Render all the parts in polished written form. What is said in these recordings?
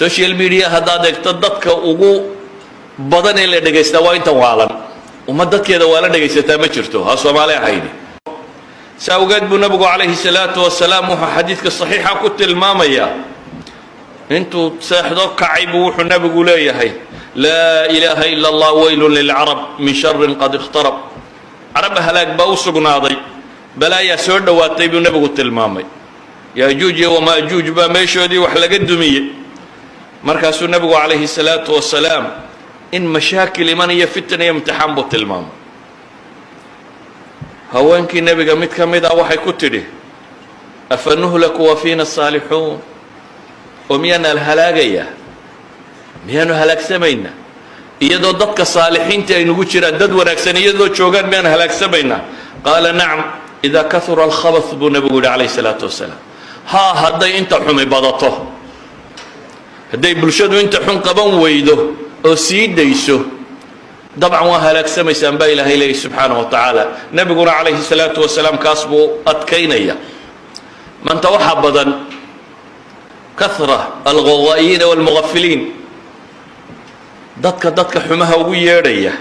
social media haddaad eegto dadka ugu badan ee la dhageysta waa inta waalan ummadkeeda waa la dhageysataa ma jirto ha Soomaali ahayni saawgeed buu nabigu calayhi salaatu wasalaam wuxuu xadiidka saxiixa ku tilmaamaya intuu seexdo kacay buu wuxuu nabigu leeyahay laa ilaaha illa allah waylun lil arab min sharrin qad ikhtarab arab halaag baa u sugnaaday balaaya soo dhawaatay buu nabigu tilmaamay yaajuuj wa maajuuj baa meeshoodii wax laga dumiyay markaasuu nabigu calayhi salaatu wasalaam in mashaakil iman iyo fitna iyo imtixaan buu tilmaamay haweenkii nabiga mid ka mid ah waxay ku tidhi afanuhlaku wa fiina saalixuun oo miyana halaagaya miyanu halaagsamayna iyadoo dadka saalixiinta ay nagu jiraan dad wanaagsan iyadoo joogaan miyana halaagsamayna qaala nacam idaa kathura alkhabath buu nabigu yidhi calayhi salaatu wasalaam haa hadday inta xumi badato hadday bulshadu inta xun qaban weydo oo sii dayso dabcan waa halaagsamaysan baa ilaahay leeyahay subxaanahu wa tacaala nabiguna calayhi salaatu wasalaam kaas buu adkaynaya maanta waxaa badan kathra alghawaa'iyiina walmughafiliin dadka xumaha ugu yeedhaya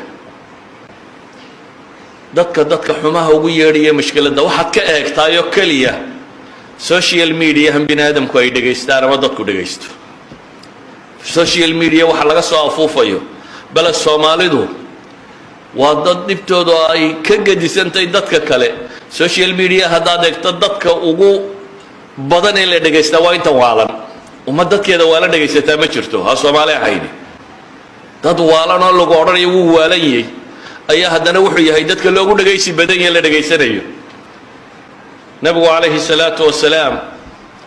dadka xumaha ugu yeedhaya mushkiladda waxaad ka eegtaayoo keliya social mediahan bini aadamku ay dhegaystaan ama dadku dhegaysto social media waxa laga soo afuufayo bal Soomaalidu waa dad dhibtooda ay ka gadisantay dadka kale social media haddaad eegto dadka ugu badan ee la dhageysta waa inta waalan ummadkeeda waa la dhageysataa ma jirto ha Soomaali ahayni dad waalan oo lagu oranayo wuu waalan yahay ayaa haddana wuxuu yahay dadka loogu dhageysi badan yahay la dhageysanayo nabigu calayhi salaatu wasalaam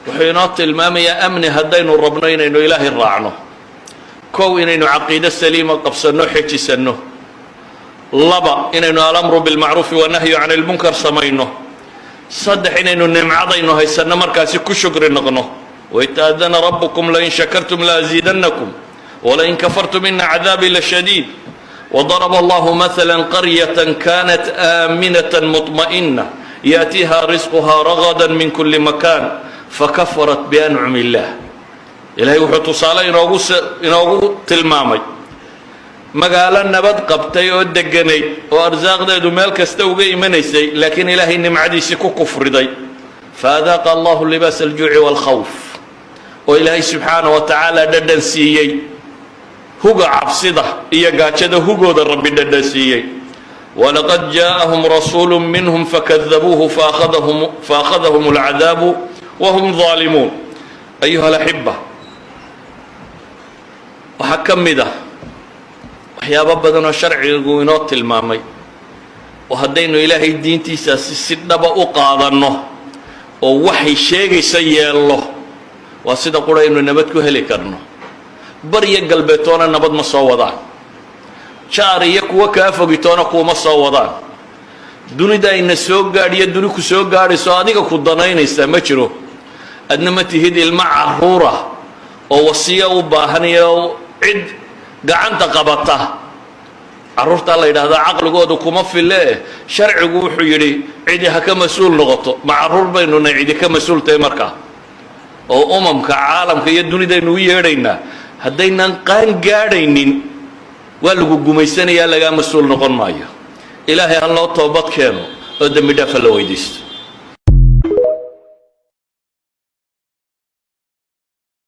wuxuu inoo tilmaamayaa amni haddaynu rabno inaynu ilaahay raacno kow inaynu caqiido saliima qabsanno xejisanno laba inaynu alamru bilmacruufi wanahyu can ilmunkar samayno saddex inaynu nimcadaynu haysanno markaasi ku shukri noqno waitaadana rabbukum lain shakartum laaziidannakum walain kafartum ina cadaabii lashadiid وضرب الله مثلا قرية كانت آمنة مطمئنة يأتيها رزقها رغدا من كل مكان فكفرت بأنعم الله إلهي وحطو صالة إنوغو تلمامي مقالا نبات قبتي ودقني وأرزاق ديدو مالك استوغي منيسي لكن إلهي نمعدي سكو كفر دي فأذاق الله لباس الجوع والخوف وإلهي سبحانه وتعالى ددن سيي هو عبصده إيجاجده هو ذا الرب الدسيء ولقد جاءهم رسول منهم فكذبوه فأخذهم العذاب وهم ظالمون أيها الأحبة وحكم ذا وحيا بابنا شرع يقولون المامي وهدينا إلهي الدين تيساس السنة أقاضنه ووحي شيء سيء الله وصدق قرأي إنه نبتكو هلكرنه barya galbeetoona nabad ma soo wadaan shaar iyo kuwa ka fogitoona kuma soo wadaan dunida ina soo gaadhiyo duni ku soo gaadhiso adiga ku danaynaysa ma jiro adna ma tihid ilma caruura oo wasiya u baahanayo cid gacanta qabata caruurta la yiraahdo aqligoodu kuma fille sharcigu wuxuu yiri cid ha ka mas'uul noqoto ma caruur baynu cid ka mas'uul tahay marka oo umamka caalamka iyo dunida inuu yeedhayna haddaynan qaan gaadhaynin waa lagu gumaysanayaa laga mas'uul noqon maayo ilaahay ha loo toobad keeno oo dambi dhaaf la weydiisto